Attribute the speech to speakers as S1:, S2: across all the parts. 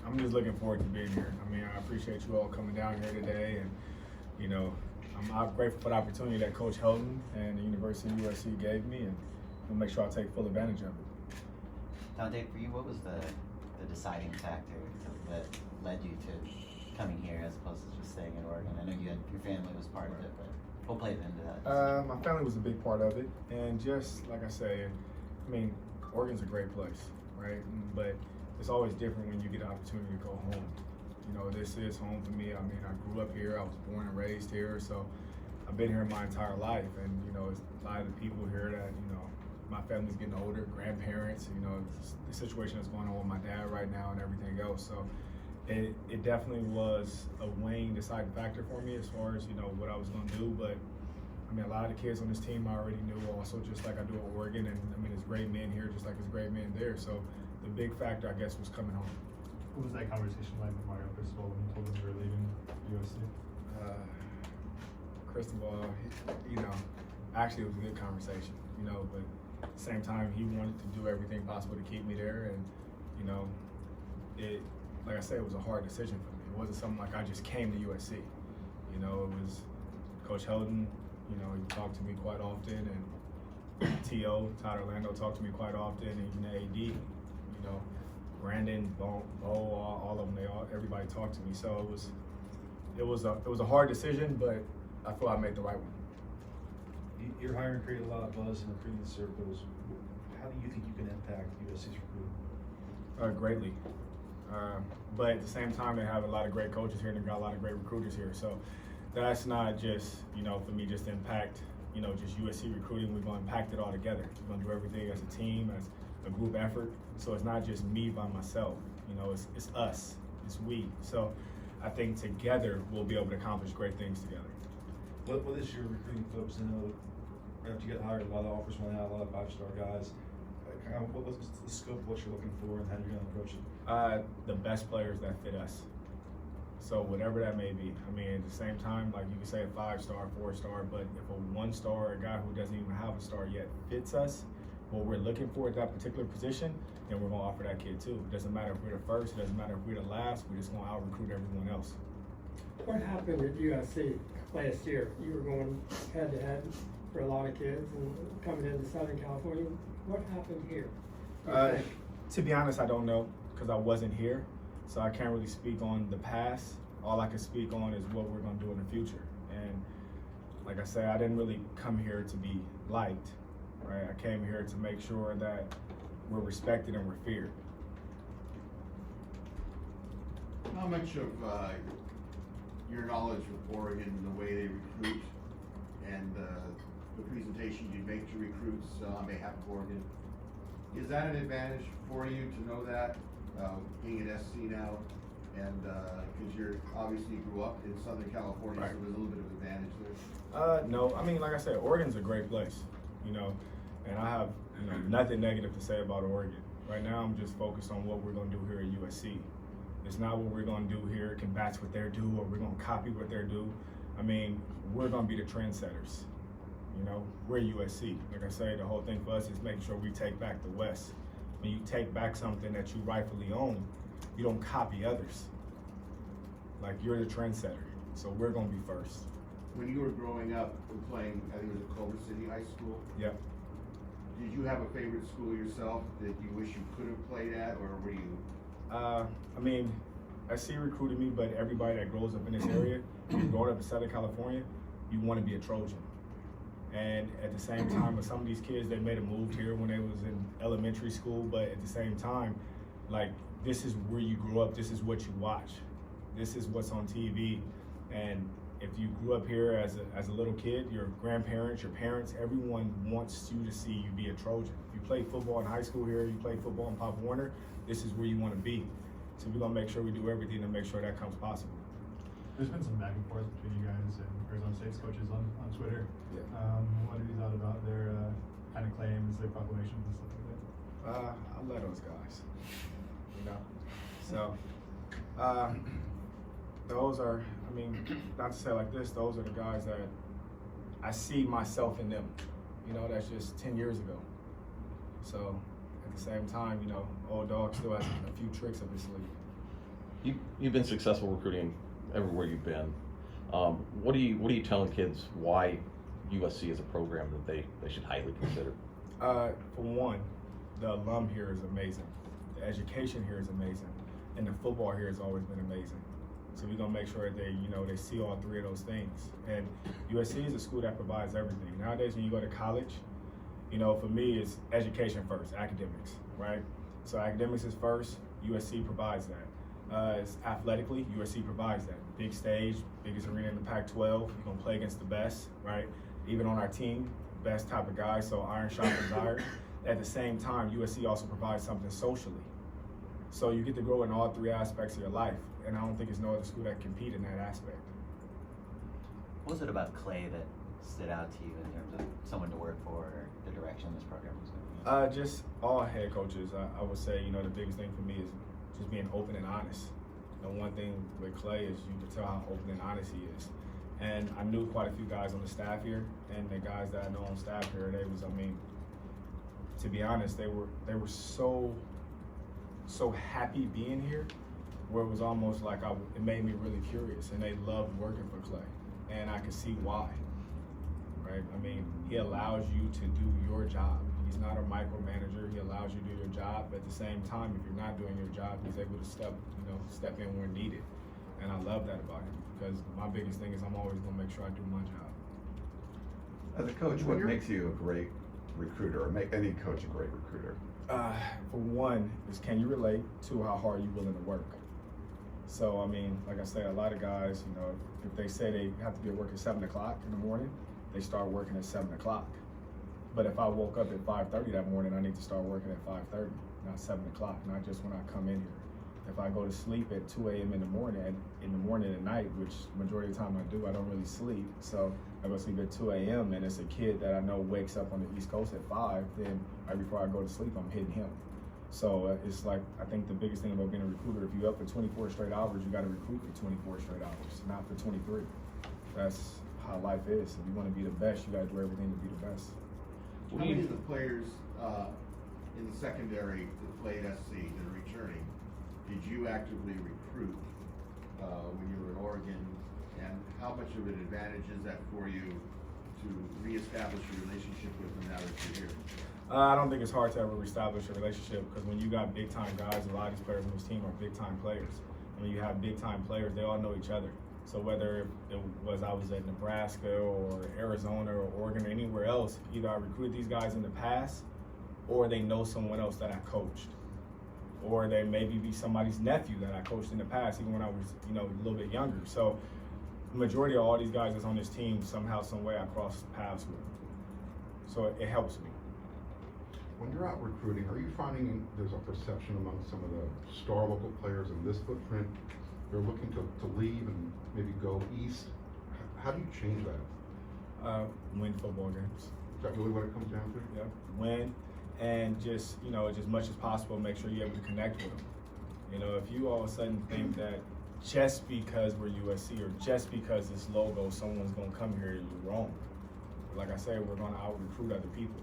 S1: I'm just looking forward to being here. I mean, I appreciate you all coming down here today, and you know, I'm grateful for the opportunity that Coach Helton and the University of USC gave me, and I'll make sure I take full advantage of it.
S2: Donte, for you, what was the deciding factor that led you to coming here as opposed to just staying in Oregon? I know your family was part of it, but what played into that?
S1: My family was a big part of it, and just like I say, I mean, Oregon's a great place, right? But it's always different when you get the opportunity to go home. You know, this is home for me. I mean, I grew up here. I was born and raised here, so I've been here my entire life. And you know, it's a lot of the people here that my family's getting older, grandparents. You know, the situation that's going on with my dad right now and everything else. So it definitely was a weighing deciding factor for me as far as what I was going to do. But I mean, a lot of the kids on this team I already knew also, just like I do at Oregon. And I mean, there's great men here, just like there's great men there. So the big factor, I guess, was coming home.
S3: What was that conversation like with Mario Cristobal when you told him you were leaving USC?
S1: Cristobal, actually it was a good conversation, but at the same time, he wanted to do everything possible to keep me there. And, it, like I said, it was a hard decision for me. It wasn't something like I just came to USC. It was Coach Helton, he talked to me quite often, and T.O., Todd Orlando, talked to me quite often, and even AD, Brandon, Bo, all of them, everybody talked to me. So it was a hard decision, but I feel I made the right one.
S4: Your hiring created a lot of buzz in recruiting circles. How do you think you can impact USC's recruiting?
S1: Greatly. But at the same time, they have a lot of great coaches here, and they've got a lot of great recruiters here. So that's not just, for me just to impact, just USC recruiting. We're going to impact it all together. We're going to do everything as a team, as a group effort. So it's not just me by myself. It's us. It's we. So I think together we'll be able to accomplish great things together.
S4: What is your recruiting focus? I know after you get hired, a lot of offers went out, a lot of five-star guys. What's the scope of what you're looking for, and how you're going to approach it?
S1: The best players that fit us. So whatever that may be. I mean, at the same time, like you can say a 5-star, 4-star, but if a 1-star, a guy who doesn't even have a star yet fits us, what we're looking for at that particular position, then we're going to offer that kid too. It doesn't matter if we're the first, it doesn't matter if we're the last, we're just going to out-recruit everyone else.
S5: What happened at USC last year? You were going head-to-head for a lot of kids and coming into Southern California. What happened here?
S1: To be honest, I don't know, because I wasn't here, so I can't really speak on the past. All I can speak on is what we're going to do in the future. And like I said, I didn't really come here to be liked, right? I came here to make sure that we're respected and we're feared.
S6: How much of your knowledge of Oregon, the way they recruit, and the presentation you make to recruits on behalf of Oregon, is that an advantage for you to know that, being at SC now, and because you're obviously grew up in Southern California, right. So there's a little bit of advantage there?
S1: No, I mean, like I said, Oregon's a great place, and I have nothing negative to say about Oregon. Right now, I'm just focused on what we're going to do here at USC. It's not what we're going to do here combats what they're do, or we're going to copy what they're do. I mean, we're going to be the trendsetters. We're USC. Like I say, the whole thing for us is making sure we take back the West. When you take back something that you rightfully own, you don't copy others. Like, you're the trendsetter. So we're going to be first.
S6: When you were growing up and playing, I think it was at Culver City High School.
S1: Yep.
S6: Did you have a favorite school yourself that you wish you could have played at, or were you?
S1: I mean, SC recruited me, but everybody that grows up in this area, growing up in Southern California, you want to be a Trojan. And at the same time, with some of these kids, they may have moved here when they was in elementary school, but at the same time, like, this is where you grew up, this is what you watch, this is what's on TV. And if you grew up here as a little kid, your grandparents, your parents, everyone wants you to see you be a Trojan. If you play football in high school here, you play football in Pop Warner, this is where you want to be. So we're going to make sure we do everything to make sure that comes possible.
S3: There's been some back and forth between you guys and Arizona State's coaches on Twitter.
S1: Yeah.
S3: What have you thought about their kind of claims, their proclamations and stuff like that?
S1: I love those guys, So, those are, I mean, not to say like this, those are the guys that I see myself in them. That's just 10 years ago. So, at the same time, old dog still has a few tricks up his sleeve.
S7: You've been successful recruiting everywhere you've been. What are you telling kids why USC is a program that they should highly consider?
S1: For one, the alum here is amazing. The education here is amazing, and the football here has always been amazing. So we're gonna make sure that they see all three of those things. And USC is a school that provides everything. Nowadays, when you go to college, for me, it's education first, academics, right? So academics is first. USC provides that. It's athletically, USC provides that. Big stage, biggest arena in the Pac-12. You're gonna play against the best, right? Even on our team, best type of guys. So iron sharpens iron. At the same time, USC also provides something socially. So you get to grow in all three aspects of your life. And I don't think there's no other school that can compete in that aspect.
S2: What was it about Clay that stood out to you in terms of someone to work for, or the direction this program was going?
S1: Just all head coaches. I would say, the biggest thing for me is just being open and honest. The one thing with Clay is you can tell how open and honest he is. And I knew quite a few guys on the staff here, and the guys that I know on staff here, to be honest, they were so happy being here, where it was almost like it made me really curious, and they loved working for Clay, and I could see why. Right? He allows you to do your job. He's not a micromanager. He allows you to do your job. At the same time, if you're not doing your job, he's able to step in where needed. And I love that about him, because my biggest thing is I'm always gonna make sure I do my job.
S8: As a coach, what makes you a great recruiter, or make any coach a great recruiter?
S1: For one, is can you relate to how hard you're willing to work? So, like I said, a lot of guys, if they say they have to be at work at 7 o'clock in the morning, they start working at 7 o'clock. But if I woke up at 5:30 that morning, I need to start working at 5:30, not 7 o'clock, not just when I come in here. If I go to sleep at 2 a.m. in the morning at night, which majority of the time I do, I don't really sleep. So I go to sleep at 2 a.m. and it's a kid that I know wakes up on the East Coast at 5, then right before I go to sleep, I'm hitting him. So it's like, I think the biggest thing about being a recruiter, if you're up for 24 straight hours, you got to recruit for 24 straight hours, not for 23. That's how life is. If you want to be the best, you got to do everything to be the best.
S6: How many of the players in the secondary that played SC that are returning did you actively recruit when you were in Oregon, and how much of an advantage is that for you to reestablish a relationship with them now that you're here?
S1: I don't think it's hard to ever reestablish a relationship, because when you got big time guys, a lot of these players on this team are big time players. When you have big time players, they all know each other. So whether it was I was at Nebraska or Arizona or Oregon or anywhere else, either I recruited these guys in the past, or they know someone else that I coached, or they maybe be somebody's nephew that I coached in the past, even when I was a little bit younger. So the majority of all these guys that's on this team, somehow, some way, I crossed paths with. So it helps me.
S9: When you're out recruiting, are you finding there's a perception among some of the star local players in this footprint, they're looking to leave and maybe go east? How do you change that?
S1: Win football games.
S9: Is that really what it comes down to?
S1: Yep. Win, and just as much as possible, make sure you're able to connect with them. If you all of a sudden think that just because we're USC or just because this logo, someone's gonna come here, you're wrong. Like I said, we're gonna out recruit other people.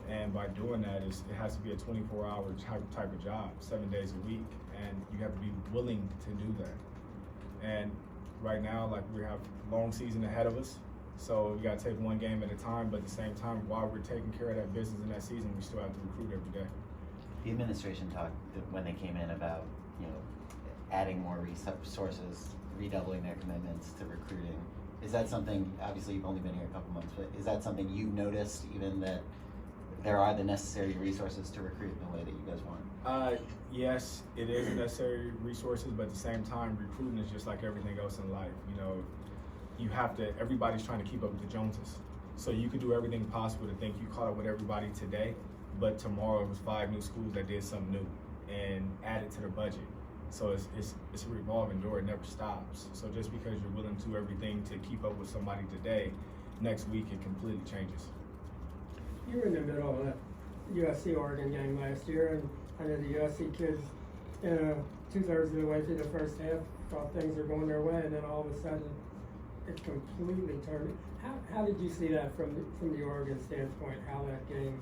S1: And by doing that, it has to be a 24-hour type of job, 7 days a week, and you have to be willing to do that. And right now, we have a long season ahead of us, so we got to take one game at a time, but at the same time, while we're taking care of that business in that season, we still have to recruit every day.
S2: The administration talked when they came in about, adding more resources, redoubling their commitments to recruiting. Is that something, obviously you've only been here a couple months, but is that something you've noticed, even that there are the necessary resources to recruit in the way that you guys want?
S1: Yes, it is necessary resources, but at the same time, recruiting is just like everything else in life. Everybody's trying to keep up with the Joneses. So you could do everything possible to think you caught up with everybody today, but tomorrow it was 5 new schools that did something new and added to their budget. So it's a revolving door, it never stops. So just because you're willing to do everything to keep up with somebody today, next week it completely changes.
S5: You were in the middle of that USC Oregon game last year, and I know the USC kids, 2/3 of the way through the first half, thought things were going their way, and then all of a sudden, it's completely turned. How did you see that from the Oregon standpoint? How that game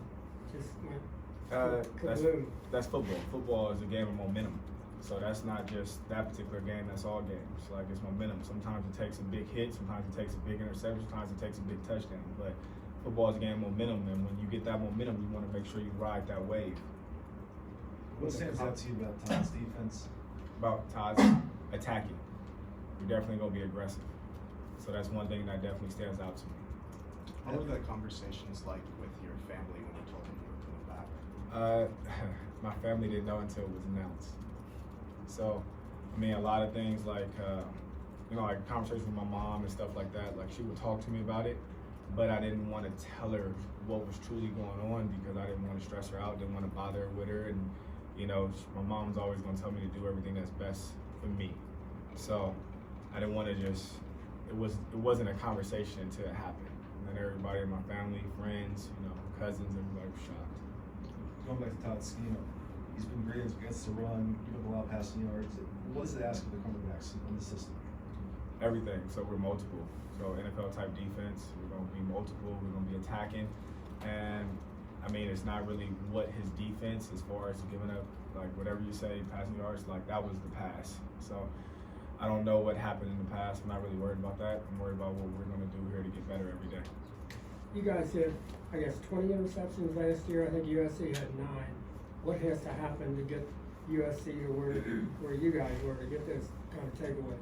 S5: just went kaboom?
S1: That's football. Football is a game of momentum. So that's not just that particular game, that's all games. Like, it's momentum. Sometimes it takes a big hit, sometimes it takes a big interception, sometimes it takes a big touchdown. But football is a game of momentum, and when you get that momentum, you want to make sure you ride that wave.
S4: What stands out to you about Todd's defense?
S1: About Todd's attacking. You're definitely going to be aggressive. So that's one thing that definitely stands out to me.
S10: What were the conversations like with your family when you told them you were coming back?
S1: My family didn't know until it was announced. So, I mean, a lot of things like, like conversations with my mom and stuff like that, like she would talk to me about it, but I didn't want to tell her what was truly going on because I didn't want to stress her out, didn't want to bother her with her. And, my mom's always going to tell me to do everything that's best for me. So I didn't want to just, it wasn't a conversation until it happened. And then everybody in my family, friends, cousins, everybody was shocked.
S4: Going back to Todd's scheme, he's been great against the run, giving a lot of passing yards. What does it ask of the cornerbacks in the system?
S1: Everything. So we're multiple. So NFL type defense, we're going to be multiple, we're going to be attacking. And I mean, it's not really what his defense, as far as giving up, like whatever you say, passing yards, like that was the pass. So I don't know what happened in the past. I'm not really worried about that. I'm worried about what we're going to do here to get better every day.
S5: You guys had, I guess, 20 interceptions last year. I think USC had 9. What has to happen to get USC to where you guys were to get those kind of takeaways?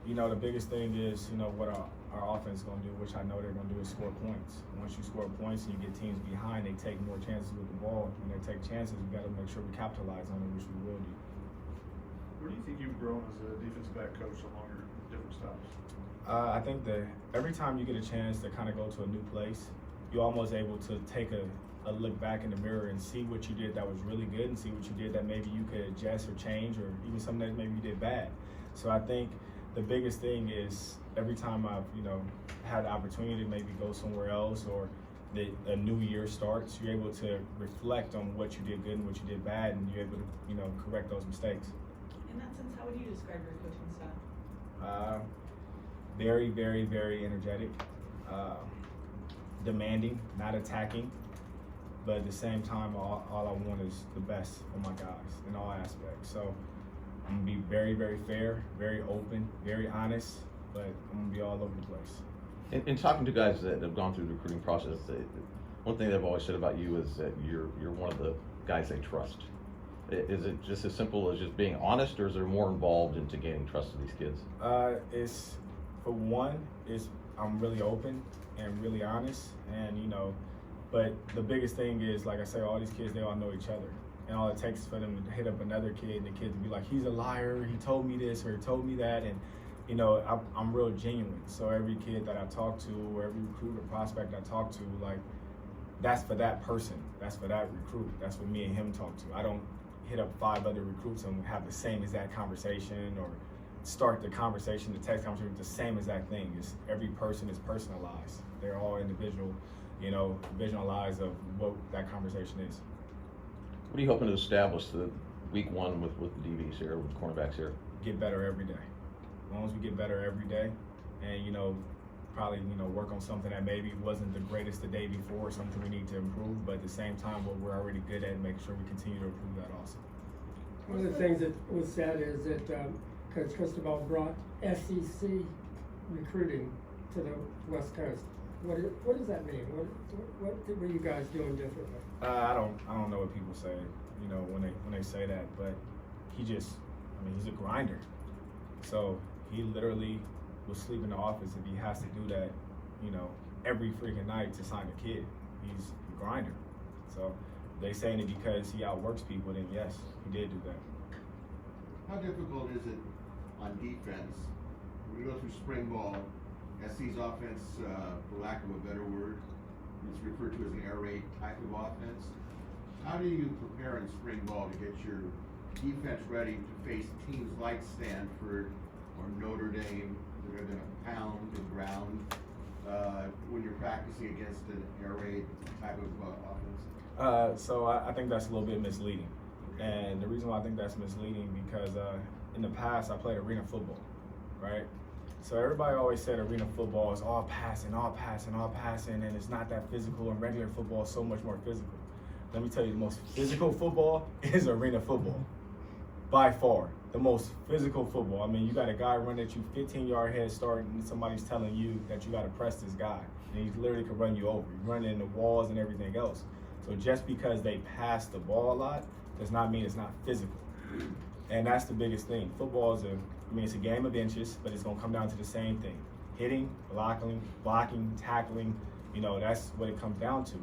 S1: The biggest thing is, what our offense is going to do, which I know they're going to do, is score points. Once you score points and you get teams behind, they take more chances with the ball. When they take chances, we got to make sure we capitalize on it, which we will do.
S3: Where do you think you've grown as a defensive back coach along your different styles?
S1: I think that every time you get a chance to kind of go to a new place, you're almost able to take a look back in the mirror and see what you did that was really good and see what you did that maybe you could adjust or change, or even something that maybe you did bad. So I think the biggest thing is every time I've, had the opportunity to maybe go somewhere else, or a new year starts, you're able to reflect on what you did good and what you did bad, and you're able to, correct those mistakes.
S11: In that sense, how would you describe your coaching style?
S1: Very, very, very energetic, demanding, not attacking, but at the same time, all I want is the best for my guys in all aspects. So I'm gonna be very, very fair, very open, very honest, but I'm gonna be all over the place.
S7: In talking to guys that have gone through the recruiting process, one thing they've always said about you is that you're one of the guys they trust. Is it just as simple as just being honest, or is there more involved into gaining trust of these kids?
S1: It's, for one, I'm really open and really honest, and but the biggest thing is, like I say, all these kids, they all know each other. And all it takes is for them to hit up another kid, and the kid to be like, he's a liar, he told me this, or he told me that. And I'm real genuine. So every kid that I talk to, or every recruit or prospect I talk to, like, that's for that person, that's for that recruit, that's what me and him talk to. I don't hit up 5 other recruits and have the same exact conversation, or start the conversation, the text conversation with the same exact thing. Every person is personalized. They're all individual, visualize of what that conversation is.
S7: What are you hoping to establish the week 1 with the DBs here, with the cornerbacks here?
S1: Get better every day. As long as we get better every day, and probably work on something that maybe wasn't the greatest the day before, something we need to improve, but at the same time, what we're already good at, make sure we continue to improve that also.
S5: One of the things that was said is that Coach Cristobal brought SEC recruiting to the West Coast. What does that mean? What were you guys doing differently?
S1: I don't know what people say, when they say that, but he's a grinder. So he literally will sleep in the office if he has to do that, every freaking night to sign a kid. He's a grinder. So if they saying it because he outworks people, then yes, he did do that.
S6: How difficult is it on defense when you go through spring ball? SC's offense, for lack of a better word, it's referred to as an air raid type of offense. How do you prepare in spring ball to get your defense ready to face teams like Stanford or Notre Dame that are going to pound the ground when you're practicing against an air raid type of offense?
S1: So I think that's a little bit misleading. And the reason why I think that's misleading because in the past I played arena football, right? So everybody always said arena football is all passing, and it's not that physical, and regular football is so much more physical. Let me tell you, the most physical football is arena football. by far the most physical football. I mean, you got a guy running at you 15-yard head start, and somebody's telling you that you got to press this guy, and he literally could run you over. He's running into walls and everything else. So just because they pass the ball a lot does not mean it's not physical. And that's the biggest thing. Football is it's a game of inches, but it's going to come down to the same thing. Hitting, blocking, tackling, that's what it comes down to.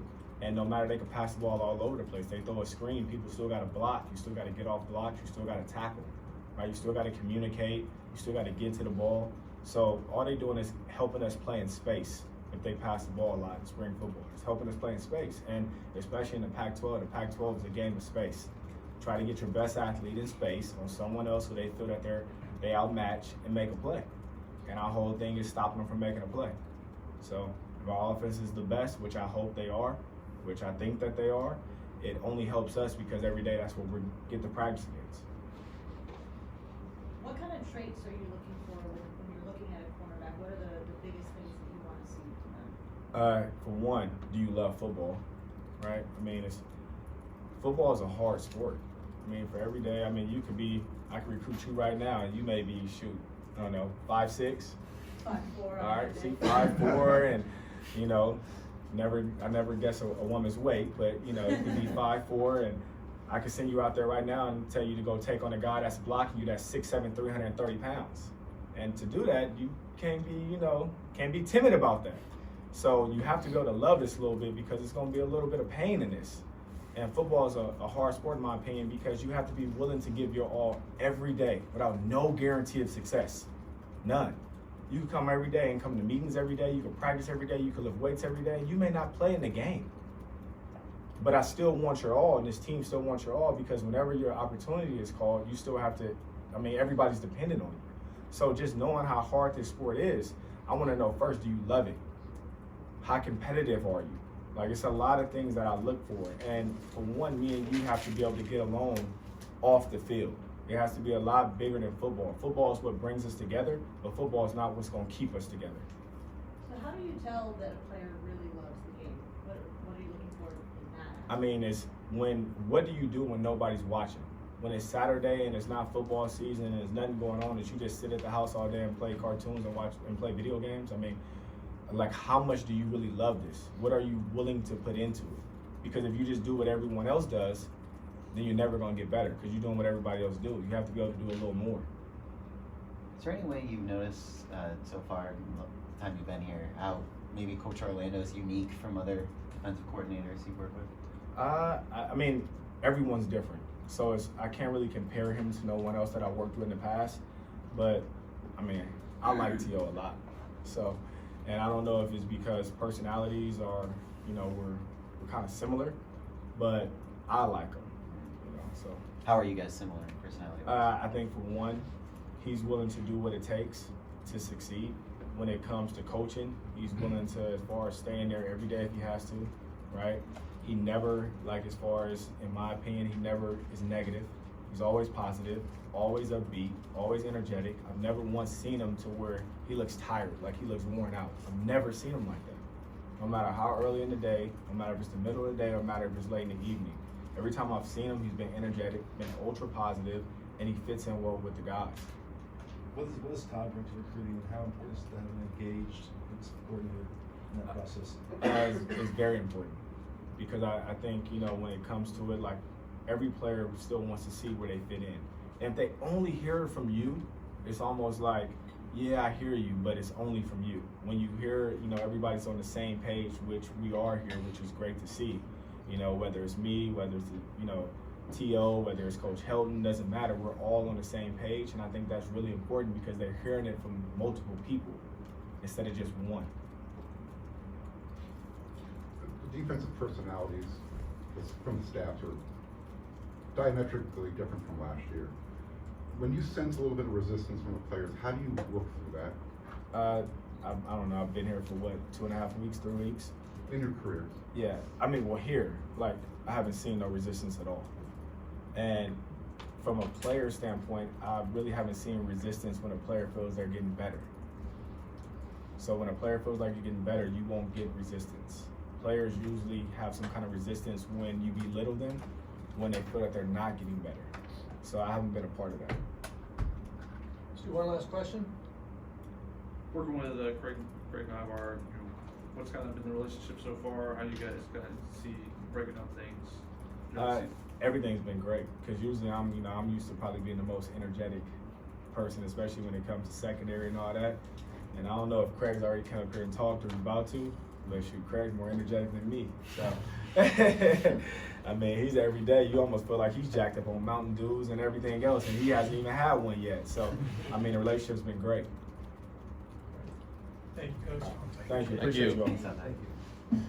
S1: And no matter, they can pass the ball all over the place. They throw a screen, people still got to block. You still got to get off blocks. You still got to tackle, right? You still got to communicate. You still got to get to the ball. So all they're doing is helping us play in space. If they pass the ball a lot in spring football, it's helping us play in space. And especially in the Pac-12 is a game of space. Try to get your best athlete in space on someone else who they feel that they outmatch and make a play. And our whole thing is stopping them from making a play. So if our offense is the best, which I hope they are, which I think that they are, it only helps us because every day that's what we get to practice against.
S11: What kind of traits are you looking for when you're looking at a cornerback? What are the biggest things that you want to see from them?
S1: For one, do you love football, right? Football is a hard sport. For every day, I could recruit you right now and you may be, 5'6".
S11: 5'4".
S1: All right, see, 5'4", and I never guess a woman's weight, but you could be 5'4", and I could send you out there right now and tell you to go take on a guy that's blocking you that's 6'7", 330 pounds. And to do that, you can't be timid about that. So you have to be able to love this a little bit because it's going to be a little bit of pain in this. And football is a hard sport in my opinion because you have to be willing to give your all every day without no guarantee of success. None. You can come every day and come to meetings every day. You can practice every day. You can lift weights every day. You may not play in the game. But I still want your all, and this team still wants your all because whenever your opportunity is called, you still have to, everybody's dependent on you. So just knowing how hard this sport is, I want to know first, do you love it? How competitive are you? It's a lot of things that I look for. And for one, me and you have to be able to get along off the field. It has to be a lot bigger than football. Football is what brings us together, but football is not what's going to keep us together.
S11: So how do you tell that a player really loves the game? What are you looking for in that?
S1: It's what do you do when nobody's watching? When it's Saturday and it's not football season and there's nothing going on, that you just sit at the house all day and play cartoons and play video games? How much do you really love this? What are you willing to put into it? Because if you just do what everyone else does, then you're never going to get better because you're doing what everybody else do. You have to be able to do a little more.
S2: Is there any way you've noticed so far in the time you've been here how maybe Coach Orlando is unique from other defensive coordinators you've worked with?
S1: Everyone's different. So I can't really compare him to no one else that I worked with in the past. But, I like T.O. a lot. So, and I don't know if it's because personalities are, we're kind of similar, but I like him. So
S2: how are you guys similar in personality?
S1: I think for one, he's willing to do what it takes to succeed. When it comes to coaching, he's willing to, as far as staying there every day if he has to, right? He never, as far as, in my opinion, he never is negative. He's always positive, always upbeat, always energetic. I've never once seen him to where he looks tired, like he looks worn out. I've never seen him like that. No matter how early in the day, no matter if it's the middle of the day, or no matter if it's late in the evening. Every time I've seen him, he's been energetic, been ultra positive, and he fits in well with the guys.
S4: What does Todd bring to recruiting, and how important is it to have an engaged coordinator in that process?
S1: It's very important because I think, when it comes to it, every player still wants to see where they fit in. And if they only hear it from you, it's almost like, yeah, I hear you, but it's only from you. When you hear, everybody's on the same page, which we are here, which is great to see. Whether it's me, whether it's T.O., whether it's Coach Helton, doesn't matter. We're all on the same page, and I think that's really important because they're hearing it from multiple people instead of just one.
S9: The defensive personalities from the staffs are diametrically different from last year. When you sense a little bit of resistance from the players, how do you work through that?
S1: I don't know. I've been here for 2.5 weeks, 3 weeks.
S9: In your career?
S1: Yeah, here, I haven't seen no resistance at all. And from a player standpoint, I really haven't seen resistance when a player feels they're getting better. So when a player feels like you're getting better, you won't get resistance. Players usually have some kind of resistance when you belittle them, when they feel that they're not getting better. So I haven't been a part of that.
S12: Let's do one last question.
S13: Working with Craig Ivar, what's kind of been the relationship so far? How do you guys kind of see breaking up things?
S1: Everything's been great because usually I'm used to probably being the most energetic person, especially when it comes to secondary and all that. And I don't know if Craig's already come up here and talked or is about to, but shoot, Craig's more energetic than me. So, I mean, he's every day. You almost feel like he's jacked up on Mountain Dews and everything else, and he hasn't even had one yet. So, I mean, the relationship's been great.
S12: Thank you, Coach.
S1: Thank you.
S7: Thank
S1: Appreciate
S7: you.
S1: you all.
S2: Thank you.